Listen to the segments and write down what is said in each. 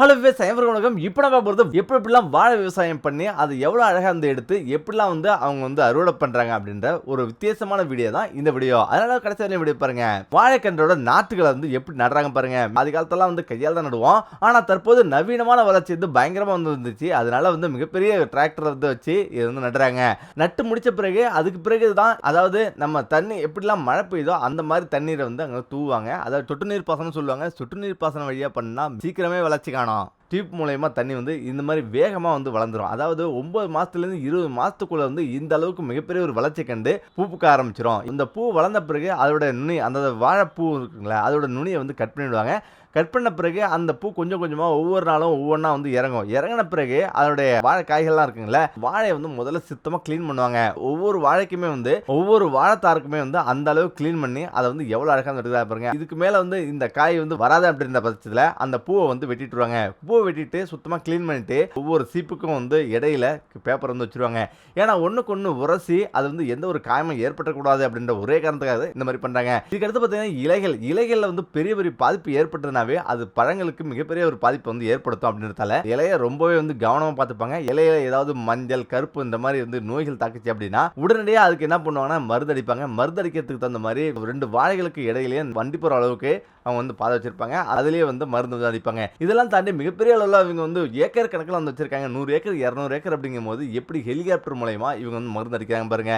Hello விவசாயம் வணக்கம். இப்போ நம்ம பொறுத்து எப்படிலாம் வாழை விவசாயம் பண்ணி அதை எவ்வளோ அழகாக வந்து எடுத்து எப்படிலாம் வந்து அவங்க வந்து அறுவடை பண்ணுறாங்க அப்படின்ற ஒரு வித்தியாசமான வீடியோ தான் இந்த வீடியோ. அதனால கடைசி வரையும் வீடியோ பாருங்க. வாழைக்கன்றோட நாற்றுகளை வந்து எப்படி நடுறாங்க பாருங்க. ஆதி காலத்தெல்லாம் வந்து கையால் தான் நடுவோம். ஆனால் தற்போது நவீனமான வளர்ச்சி வந்து பயங்கரமாக வந்து வந்துச்சு. அதனால வந்து மிகப்பெரிய டிராக்டர் வந்து வச்சு இது வந்து நடுறாங்க. நட்டு முடிச்ச பிறகு அதுக்கு பிறகு தான் அதாவது நம்ம தண்ணி எப்படிலாம் மழை பெய்யுதோ அந்த மாதிரி தண்ணீரை வந்து அங்கே தூவாங்க. அதாவது சொட்டு நீர் பாசனம் சொல்லுவாங்க. சொட்டு நீர் பாசனம் வழியாக பண்ணால் சீக்கிரமே வளர்ச்சி காணும். டியூப் மூலயமா தண்ணி வந்து இந்த மாதிரி வேகமாக வந்து வளர்ந்துரும். அதாவது 9 மாதத்துலேருந்து 20 மாதத்துக்குள்ள வந்து இந்த அளவுக்கு மிகப்பெரிய ஒரு வளர்ச்சி கண்டு பூ பூக்க ஆரம்பிச்சிடும். இந்த பூ வளர்ந்த பிறகு அதோட நுனி அந்த வாழைப்பூ இருக்குங்களா அதோட நுனியை வந்து கட் பண்ணிவிடுவாங்க. கட் பண்ண பிறகு அந்த பூ கொஞ்சம் கொஞ்சமாக ஒவ்வொரு நாளும் ஒவ்வொன்றா வந்து இறங்கும். இறங்கின பிறகு அதோடைய வாழை காய்கள்லாம் இருக்குங்களே வாழையை வந்து முதல்ல சுத்தமாக க்ளீன் பண்ணுவாங்க. ஒவ்வொரு வாழைக்குமே வந்து ஒவ்வொரு வாழைத்தாருக்குமே வந்து அந்த அளவுக்கு க்ளீன் பண்ணி அதை வந்து எவ்வளோ அழகாக எடுக்கிறா பாருங்க. இதுக்கு மேலே வந்து இந்த காய் வந்து வராது அப்படின்ற பட்சத்தில் அந்த பூவை வந்து வெட்டிட்டுருவாங்க. பூவை வெட்டிட்டு சுத்தமாக க்ளீன் பண்ணிட்டு ஒவ்வொரு சீப்புக்கும் வந்து இடையில பேப்பர் வந்து வச்சிருவாங்க. ஏன்னா ஒன்றுக்கு ஒன்று உரசி அது வந்து எந்த ஒரு காயமும் ஏற்பட்டக்கூடாது அப்படின்ற ஒரே காரணத்துக்காக இந்த மாதிரி பண்ணுறாங்க. இதுக்கடுத்து பார்த்தீங்கன்னா இலைகளில் வந்து பெரிய பெரிய பாதிப்பு ஏற்பட்டதுனாவே அது பழங்களுக்கு மிகப்பெரிய ஒரு பாதிப்பு வந்து ஏற்படுத்தும் அப்படின்றதால இலையை ரொம்பவே வந்து கவனமாக பார்த்துப்பாங்க. இலையில ஏதாவது மஞ்சள் கருப்பு இந்த மாதிரி வந்து நோய்கள் தாக்குச்சு அப்படின்னா உடனடியாக அதுக்கு என்ன பண்ணுவாங்கன்னா மருந்து அடிப்பாங்க. மருந்து அடிக்கிறதுக்கு தகுந்த மாதிரி 2 வாழைகளுக்கு இடையிலேயே வண்டி போகிற அளவுக்கு அவங்க வந்து பாதை வச்சிருப்பாங்க. அதுலேயே வந்து மருந்து வந்து அடிப்பாங்க. இதெல்லாம் தாண்டி மிகப்பெரிய அளவில் இவங்க வந்து ஏக்கர் கணக்கில் வந்து வச்சிருக்காங்க. 100 ஏக்கர் 200 ஏக்கர் அப்படிங்கும் போது எப்படி ஹெலிகாப்டர் மூலயமா இவங்க வந்து மருந்து அடிக்கிறாங்க பாருங்க.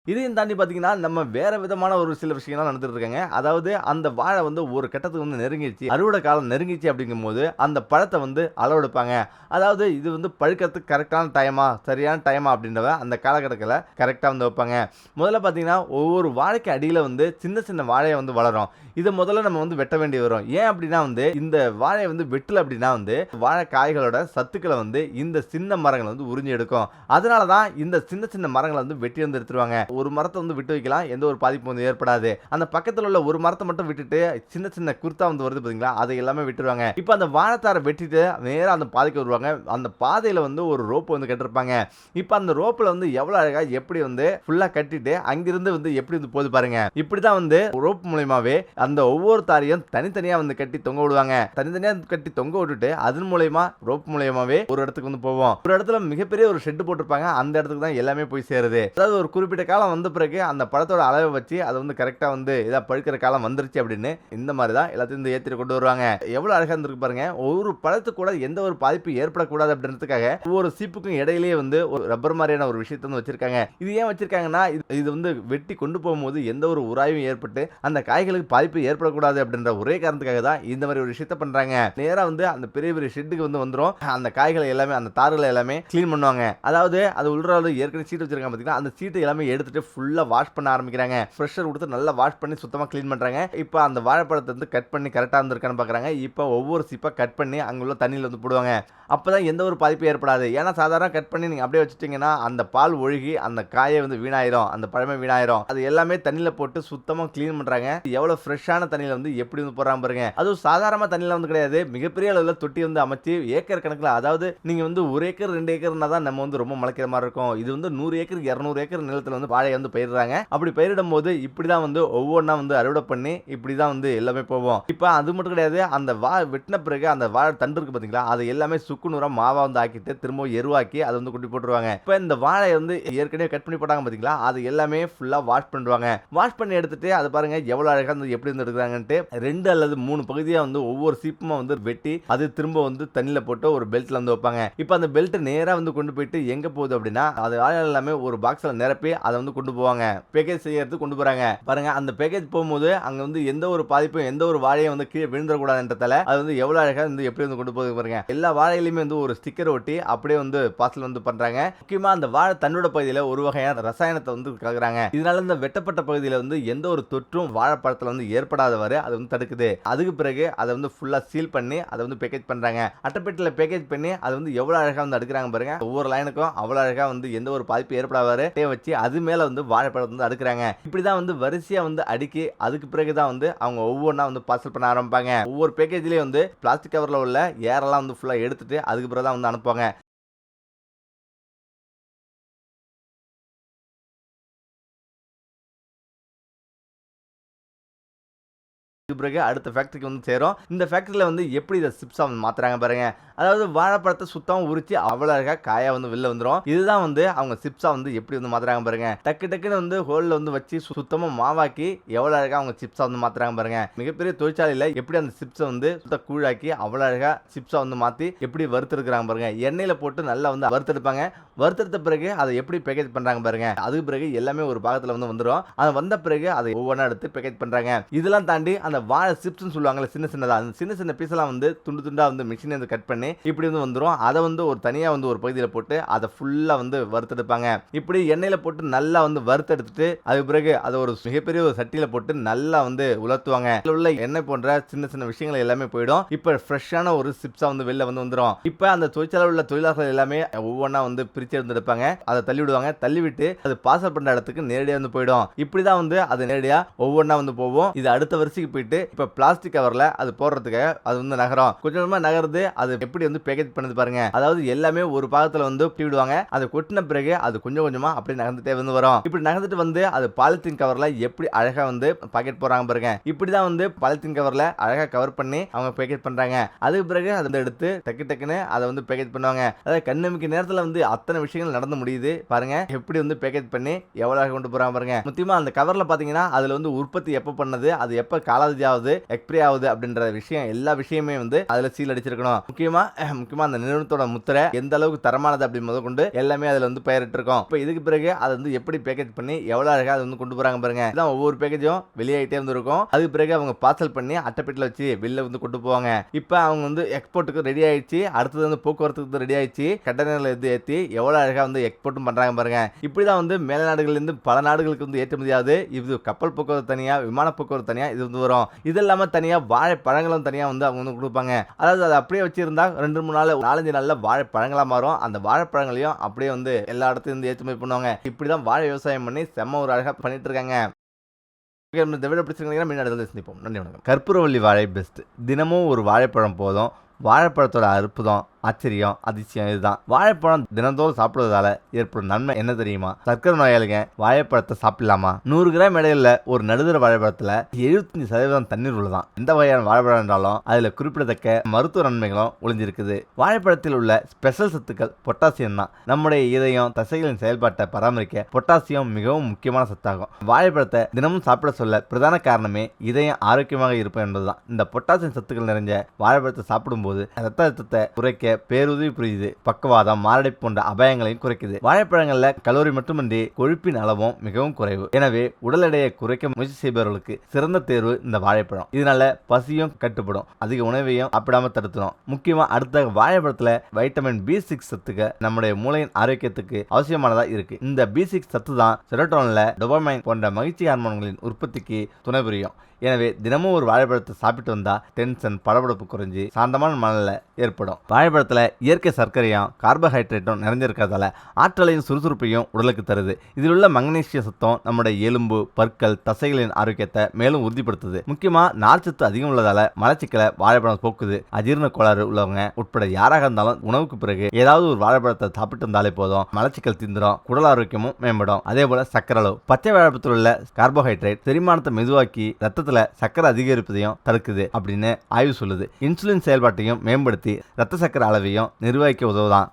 இதையும் தாண்டி பார்த்தீங்கன்னா, நம்ம வேற விதமான ஒரு சில விஷயங்கள்லாம் நடந்துட்டு இருக்காங்க. அதாவது அந்த வாழை வந்து ஒரு கட்டத்துக்கு வந்து நெருங்கிடுச்சு. அறுவடை காலம் நெருங்கிச்சு அப்படிங்கும்போது, அந்த பழத்த வந்து அளவெடுப்பாங்க. அதாவது இது வந்து பழுக்கிறதுக்கு கரெக்டான டைமா, சரியான டைமா அப்படின்றத அந்த காலகட்டத்தில கரெக்ட்டா வந்து வைப்பாங்க. முதல்ல பார்த்தீங்கன்னா, ஒவ்வொரு வாழைக்கு அடியில வந்து சின்ன சின்ன வாழைய வந்து வளரும். இத முதல்ல நம்ம வந்து வெட்ட வேண்டி வரும். ஏன் அப்படின்னா வந்து இந்த வாழைய வந்து வெட்டல அப்படின்னா வந்து வாழை காய்களோட சத்துக்கள வந்து இந்த சின்ன மரங்கள் வந்து உறிஞ்சி எடுக்கும். அதனால தான் இந்த சின்ன சின்ன மரங்கள வந்து வெட்டி வந்து எடுத்துருவாங்க. ஒரு மரத்தை வந்து விட்டு வைக்கலாம், எந்த ஒரு பாதிப்பும் வந்து ஏற்படாது. அந்த பக்கத்தில் உள்ள ஒரு மரத்தை மட்டும் விட்டுட்டு சின்ன சின்ன குருத்தா வந்து வருது பாத்தீங்களா, அதை எல்லாமே விட்டுருவாங்க. இப்போ அந்த வாழைத்தாரை வெட்டிட்டு நேரா அந்த பாதைக்கு வருவாங்க. அந்த பாதையில வந்து ஒரு ரோப் வந்து கட்டிருப்பாங்க. இப்போ அந்த ரோப்ல வந்து எவ்வளவு அழகா எப்படி வந்து ஃபுல்லா கட்டிட்டு அங்கிருந்து வந்து எப்படி வந்து போகுது பாருங்க. இப்படிதான் வந்து ரோப் மூலமாவே அந்த ஒவ்வொரு தாரையும் தனித்தனியா வந்து கட்டி தொங்க விடுவாங்க. தனித்தனியா கட்டி தொங்க விட்டுட்டு அதன் மூலமா ரோப் மூலமாவே ஒரு இடத்துக்கு வந்து போவோம். ஒரு இடத்துல மிகப்பெரிய ஒரு ஷெட் போட்டிருப்பாங்க. அந்த இடத்துக்கு தான் எல்லாமே போய் சேருது. அதாவது ஒரு குறிப்பிட்ட காலம் வந்த பிறகு அந்த பழத்தோட அளவை வச்சு அதை வந்து கரெக்டா வந்து இதா பழுக்கிற காலம் வந்துருச்சு அப்படின்னு இந்த மாதிரி தான் எல்லாத்தையும் இந்த ஏத்திட்டு கொண்டு வருவாங்க. எவ்வளவு அழகா இருந்திருக்கு பாருங்க. ஒரு பழத்துக்கு கூட எந்த ஒரு பாதிப்பு ஏற்படக்கூடாது அப்படின்றதுக்காக ஒவ்வொரு சீப்புக்கும் இடையிலேயே வந்து ஒரு ரப்பர் மாதிரியான ஒரு விஷயத்தை வந்து வச்சிருக்காங்க. இது ஏன் வச்சிருக்காங்கன்னா இது வந்து வெட்டி கொண்டு போகும்போது எந்த ஒரு உராய்வும் ஏற்பட்டு அந்த காய்களுக்கு பாதிப்பு ஏற்படக்கூடாது அப்படின்ற ஒரே காரணத்துக்காக தான் இந்த மாதிரி ஒரு விஷயத்தை பண்றாங்க. நேரா வந்து அந்த பெரிய பெரிய ஷெட்டுக்கு வந்து வந்துரும். அந்த காய்களை எல்லாமே அந்த தார்களை எல்லாமே கிளீன் பண்ணுவாங்க. அதாவது அது உள்ள ஏற்கனவே சீட் வச்சிருக்காங்க பாத்தீங்கன்னா அந்த சீட்டை எல்லாமே எடுத்துட்டு ஃபுல்லா வாஷ் பண்ண ஆரம்பிக்கிறாங்க. ஃப்ரெஷர் கொடுத்து நல்லா வாஷ் பண்ணி சுத்தமா க்ளீன் பண்றாங்க. இப்போ அந்த வாழைப்பழத்தை வந்து கட் பண்ணி கரெக்டா இருந்திருக்கான்னு பார்க்கறாங்க. இப்போ ஒவ்வொரு சீப்பா கட் பண்ணி அங்க உள்ள தண்ணியில வந்து போடுவாங்க. அப்பதான் எந்த ஒரு பாதிப்பும் ஏற்படாது. ஏன்னா சாதாரண கட் பண்ணி நீங்க அப்படியே வச்சிட்டீங்கன்னா அந்த பால் ஒழுகி அந்த காயை வந்து வீணாயிரும். அந்த பழமே வீணாயிரும். அது எல்லாமே தண்ணியில போட்டு சுத்தமா க்ளீன் பண்றாங்க. எவ்வளவு ஃப்ரெஷ்ஷான தண்ணியில வந்து எப்படி வந்து போறாங்க பாருங்க. அதுவும் சாதாரண தண்ணியில வந்து கிடையாது. மிகப்பெரிய அளவுல தொட்டி வந்து அமைச்சு ஏக்கர் கணக்குல அதாவது நீங்க வந்து 1 ஏக்கர் 2 ஏக்கர்னா தான் நம்ம வந்து ரொம்ப முளைக்கிற மாதிரி இருக்கும். இது வந்து 100 ஏக்கர் 200 ஏக்கர் நிலத்துல வந்து வாழை வந்து பயிரிடுறாங்க. அப்படி பயிரிடும் போது இப்படிதான் வந்து ஒவ்வொன்றா வந்து அறுவடை பண்ணி இப்படிதான் வந்து எல்லாமே போவோம். இப்போ அது மட்டும் கிடையாது. அந்த வெட்டின பிறகு அந்த வாழை தண்டு இருக்கு பாத்தீங்களா, அது எல்லாமே சுக்குநூறா மாவா வந்து ஆக்கிட்டு திரும்ப எருவாக்கி அதை வந்து குட்டி போட்டுருவாங்க. இப்போ இந்த வாழை வந்து ஏற்கனவே கட் பண்ணி போட்டாங்க பாத்தீங்களா, அது எல்லாமே ஃபுல்லா வாஷ் பண்ணுவாங்க. வாஷ் பண்ணி எடுத்துட்டு அது பாருங்க எவ்வளவு அழகா வந்து எப்படி வந்து எடுக்கிறாங்கன்ட்டு 2 அல்லது 3 பகுதியா வந்து ஒவ்வொரு சீப்புமா வந்து வெட்டி அது திரும்ப வந்து தண்ணியில போட்டு ஒரு பெல்ட்ல வந்து வைப்பாங்க. இப்போ அந்த பெல்ட் நேரா வந்து கொண்டு போயிட்டு எங்க போகுது அப்படின்னா அது எல்லாமே ஒரு பாக்ஸ்ல நிரப்பி அதை வந்து கொண்டு போவாங்க. பேக்கேஜ் செய்யறதுக்கு கொண்டு போறாங்க. பாருங்க அந்த பேக்கேஜ் போகும்போது அங்க வந்து எந்த ஒரு பாதிப்பும் எந்த ஒரு வாழையும் வந்து கீழே விழுந்துடக்கூடாதுன்றதால அது வந்து எவ்வளவு அழகா வந்து எப்படி வந்து கொண்டு போகுது பாருங்க. எல்லா வாழையிலுமே வந்து ஒரு ஸ்டிக்கர் ஒட்டி அப்படியே வந்து பார்சல் வந்து பண்றாங்க. முக்கியமா அந்த வாழை தன்னோட பகுதியில ஒரு வகையான ரசாயனத்தை வந்து கலக்குறாங்க. இதனால இந்த வெட்டப்பட்ட பகுதியில வந்து எந்த ஒரு தொற்றும் வாழைப்பழத்துல வந்து ஏற்படாதவாறு அது வந்து தடுக்குது. அதுக்கு பிறகு அதை வந்து ஃபுல்லா சீல் பண்ணி அதை வந்து பேக்கேஜ் பண்றாங்க. அட்டைப்பெட்டில பேக்கேஜ் பண்ணி அதை வந்து எவ்வளவு அழகா வந்து அடுக்குறாங்க பாருங்க. ஒவ்வொரு லைனுக்கும் அவ்வளவு அழகா வந்து எந்த ஒரு பாதிப்பு ஏற்படாதவாறு வச்சு அது மேல வந்து வாழைப்பழத்தை வந்து அடுக்குறாங்க. இப்படிதான் வந்து வரிசையா வந்து அடுக்கி அதுக்கு பிறகுதான் வந்து அவங்க ஒவ்வொன்றா வந்து பார்சல் பண்ண ஆரம்பிப்பாங்க. ஒவ்வொரு பேக்கேஜ்லயும் வந்து பிளாஸ்டிக் கவர்ல உள்ள ஏரெல்லாம் வந்து ஃபுல்லா எடுத்துட்டு அதுக்கு பிறகு தான் வந்து அனுப்புவாங்க. பிறகு அடுத்த ஃபேக்டரிக்கு வந்து சேரும். இந்த ஃபேக்டரியில வந்து எப்படி இதை சிப்ஸா வந்து மாத்துறாங்க பாருங்க. அதாவது வாழைப்பழத்தை சுத்தம் உரிச்சு அவ்வளவு அழகா காயா வந்து வெளில வந்துடும். இதுதான் வந்து அவங்க சிப்ஸா வந்து எப்படி வந்து மாத்துறாங்க பாருங்க. டக்குன்னு வந்து ஹோல்ல வந்து வச்சு சுத்தமா மாவாக்கி எவ்வளவு அழகா அவங்க சிப்ஸா வந்து மாத்துறாங்க பாருங்க. மிகப்பெரிய தொழிற்சாலையில எப்படி அந்த சிப்ஸை வந்து சுத்த கூழாக்கி அவ்வளவு அழகா சிப்ஸா வந்து மாத்தி எப்படி வறுத்தெடுக்கிறாங்க பாருங்க. எண்ணெயில போட்டு நல்லா வந்து வறுத்தெடுப்பாங்க. வறுத்தெடுத்த பிறகு அதை எப்படி பேக்கேஜ் பண்றாங்க பாருங்க. அதுக்கு பிறகு எல்லாமே ஒரு பாகத்துல வந்து வந்துடும். அது வந்த பிறகு அதை ஒவ்வொன்றா எடுத்து பேக்கேஜ் பண்றாங்க. இதெல்லாம் தாண்டி அந்த வாழை சிப்ஸ்னு சொல்லுவாங்கல்ல, சின்ன சின்னதா அந்த சின்ன சின்ன பீஸ் எல்லாம் வந்து துண்டு துண்டா வந்து மிஷின் வந்து கட் பண்ணி இப்படி வந்து வந்துரும். அதை வந்து ஒரு தனியா வந்து ஒரு பகுதியில போட்டு அதை ஃபுல்லா வந்து வறுத்தெடுப்பாங்க. இப்படி எண்ணெயில போட்டு நல்லா வந்து வறுத்தெடுத்துட்டு அதுக்கு பிறகு அதை ஒரு மிகப்பெரிய ஒரு சட்டியில போட்டு நல்லா வந்து உலர்த்துவாங்க. இதுல உள்ள எண்ணெய் போன்ற சின்ன சின்ன விஷயங்கள் எல்லாமே போயிடும். இப்ப ஃப்ரெஷ்ஷான ஒரு சிப்ஸா வந்து வெளில வந்து வந்துரும். இப்ப அந்த தொழிற்சாலை உள்ள தொழிலாளர்கள் எல்லாமே ஒவ்வொன்றா வந்து பிரிச்சு எடுத்துப்பாங்க. அதை தள்ளி விடுவாங்க. தள்ளி விட்டு அது பார்சல் பண்ற இடத்துக்கு நேரடியா வந்து போயிடும். இப்படிதான் வந்து அது நேரடியா ஒவ்வொன்றா வந்து போவோம். இது அடுத்த வரிசைக்கு போயிட்டு இப்ப பிளாஸ்டிக் கவர்ல அது போடுறதுக்கு அது வந்து நகரம் கொஞ்சமா நகருது. அது எப்படி வந்து பேக்கேஜ் பண்ணது பாருங்க. அதாவது எல்லாமே ஒரு பாகத்துல வந்து ஒட்டி விடுவாங்க. அதை கொட்டின பிறகு அது கொஞ்சம் கொஞ்சமா அப்படி நகர்ந்துட்டே வந்து வரும். இப்படி நகர்ந்துட்டு வந்து அது பாலித்தீன் கவர்ல எப்படி அழகா வந்து பாக்கெட் போறாங்க பாருங்க. இப்படிதான் வந்து பாலித்தீன் கவர்ல அழகா கவர் பண்ணி அவங்க பேக்கேஜ் பண்றாங்க. அதுக்கு பிறகு அதை எடுத்து டக்குன்னு அதை வந்து பேக்கேஜ் பண்ணுவாங்க. அதாவது கண்ணுமிக்க நேரத்துல வந்து அத்தனை விஷயங்கள் நடந்து முடியுது பாருங்க. எப்படி வந்து பேக்கேஜ் பண்ணி எவ்வளவு கொண்டு போறாங்க பாருங்க. முக்கியமா அந்த கவர்ல பாத்தீங்கன்னா அதுல வந்து உற்பத்தி எப்ப பண்ணது, அது எப்ப காலாவதி ஆகுது, எக்ஸ்பிரி ஆகுது அப்படின்ற விஷயம் எல்லா விஷயமே வந்து அதுல சீல் அடிச்சிருக்கணும். முக்கியமா அந்த நிறுவனத்தோட முத்திரை எந்த அளவுக்கு தரமானது அப்படி முதல் கொண்டு எல்லாமே அதுல வந்து பெயரிட்டு இருக்கும். இப்போ இதுக்கு பிறகு அதை வந்து எப்படி பேக்கேஜ் பண்ணி எவ்வளவு அழகா அதை வந்து கொண்டு போறாங்க பாருங்க. இதான் ஒவ்வொரு பேக்கேஜும் வெளியாயிட்டே வந்து இருக்கும். அதுக்கு பிறகு அவங்க பார்சல் பண்ணி அட்டைப்பெட்டில வச்சு வெளில வந்து கொண்டு போவாங்க. இப்போ அவங்க வந்து எக்ஸ்போர்ட்டுக்கு ரெடி ஆயிடுச்சு. அடுத்தது வந்து போக்குவரத்துக்கு ரெடி ஆயிடுச்சு. கண்டெய்னர்ல ஏற்றி எவ்வளவு அழகா வந்து எக்ஸ்போர்ட்டும் பண்றாங்க பாருங்க. இப்படிதான் வந்து மேல நாடுகள்ல இருந்து பல நாடுகளுக்கு வந்து ஏற்றுமதி ஆகுது. இது கப்பல் போக்குவரத்து தனியா, விமான போக்குவரத்து தனியா இது வந்து வரும். இது இல்லாம தனியா வாழைப்பழங்களும் தனியா வந்து அவங்க வந்து கொடுப்பாங்க. அதாவது அதை அப்படியே வச்சிருந்தா 2-3 நாள் 4-5 நாள்ல வாழைப்பழங்களா மாறும். அந்த வாழைப்பழங்களையும் அப்படியே வந்து எல்லா இடத்துலயும் இருந்து ஏற்றுமதி பண்ணுவாங்க. இப்படிதான் வாழை விவசாயம் பண்ணி செம்ம ஒரு அழகா பண்ணிட்டு இருக்காங்க. இந்த விட பிடிச்சிருக்கீங்கன்னா சந்திப்போம். நன்றி, வணக்கம். கற்பூரவள்ளி வாழை பெஸ்ட். தினமும் ஒரு வாழைப்பழம் போதும். வாழைப்பழத்தோட அற்புதம், ஆச்சரியம், அதிசயம் இதுதான். வாழைப்பழம் தினந்தோறும் சாப்பிடுவதால ஏற்படும் நன்மை என்ன தெரியுமா? சர்க்கரை நோயாளிங்க வாழைப்பழத்தை சாப்பிடலாமா? 100 கிராம் இடையில ஒரு நடுத்தர வாழைப்பழத்துல 75% தண்ணீர் உள்ளதான். எந்த வகையான வாழைப்பழம் என்றாலும் அதுல குறிப்பிடத்தக்க மருத்துவ நன்மைகளும் ஒளிஞ்சிருக்குது. வாழைப்பழத்தில் உள்ள ஸ்பெஷல் சத்துக்கள் பொட்டாசியம் தான். நம்முடைய இதயம், தசைகளின் செயல்பாட்டை பராமரிக்க பொட்டாசியம் மிகவும் முக்கியமான சத்தாகும். வாழைப்பழத்தை தினமும் சாப்பிட சொல்ல பிரதான காரணமே இதயம் ஆரோக்கியமாக இருப்பது என்பதுதான். இந்த பொட்டாசியம் சத்துக்கள் நிறைஞ்ச வாழைப்பழத்தை சாப்பிடும்போது ரத்த அழுத்தத்தை குறைக்க பேருதவி புரியுது. பக்கவாதம், மாரடைப்பு போன்ற அபாயங்களையும் குறைக்குது. வாழைப்பழங்கள்ல கலோரி மட்டுமின்றி கொழுப்பின் அளவும் மிகவும் குறைவு. எனவே உடல் எடையை குறைக்க முயற்சி செய்பவர்களுக்கு சிறந்த தேர்வு இந்த வாழைப்பழம். இதனால பசியும் கட்டுப்படும், அதிக உணவையும் சாப்பிடாம தடுத்துடும். முக்கியமா அடுத்த வாழைப்பழத்துல வைட்டமின் B6 சத்துக்கு நம்முடைய மூளையின் ஆரோக்கியத்துக்கு அவசியமானதா இருக்கு. இந்த B6 சத்து தான் செரோட்டோனின்ல டோபமைன் போன்ற மகிழ்ச்சி ஹார்மோன்களின் உற்பத்திக்கு துணை புரியும். எனவே தினமும் ஒரு வாழைப்பழத்தை சாப்பிட்டு வந்தா டென்ஷன், படபடப்பு குறைஞ்சி சாந்தமான மனநிலை ஏற்படும். வாழைப்பழத்துல இயற்கை சர்க்கரையும் கார்போஹைட்ரேட்டும் நிறைஞ்சிருக்கிறதால ஆற்றலையும் சுறுசுறுப்பையும் உடலுக்கு தருது. இதில் உள்ள மக்னீசிய சத்தம் நம்முடைய எலும்பு, பற்கள், தசைகளின் ஆரோக்கியத்தை மேலும் உறுதிப்படுத்துது. முக்கியமா நார்ச்சத்து அதிகம் உள்ளதால மலச்சிக்கலை வாழைப்பழம் போக்குது. அஜீரண கோளாறு உள்ளவங்க உட்பட யாராக இருந்தாலும் உணவுக்கு பிறகு ஏதாவது ஒரு வாழைப்பழத்தை சாப்பிட்டு இருந்தாலே போதும், மலச்சிக்கல் தீந்துடும், குடல் ஆரோக்கியமும் மேம்படும். அதே போல சக்கரை அளவு. பச்சை வாழைப்பழத்தில் உள்ள கார்போஹைட்ரேட் செரிமானத்தை மெதுவாக்கி ரத்தத்தில் சக்கரை அதிகரிப்பதையும் தடுக்குது அப்படின்னு ஆய்வு சொல்லுது. இன்சுலின் செயல்பாட்டையும் மேம்படுத்தி ரத்த சக்கரை அளவையும் நிர்வகிக்க உதவுதான்.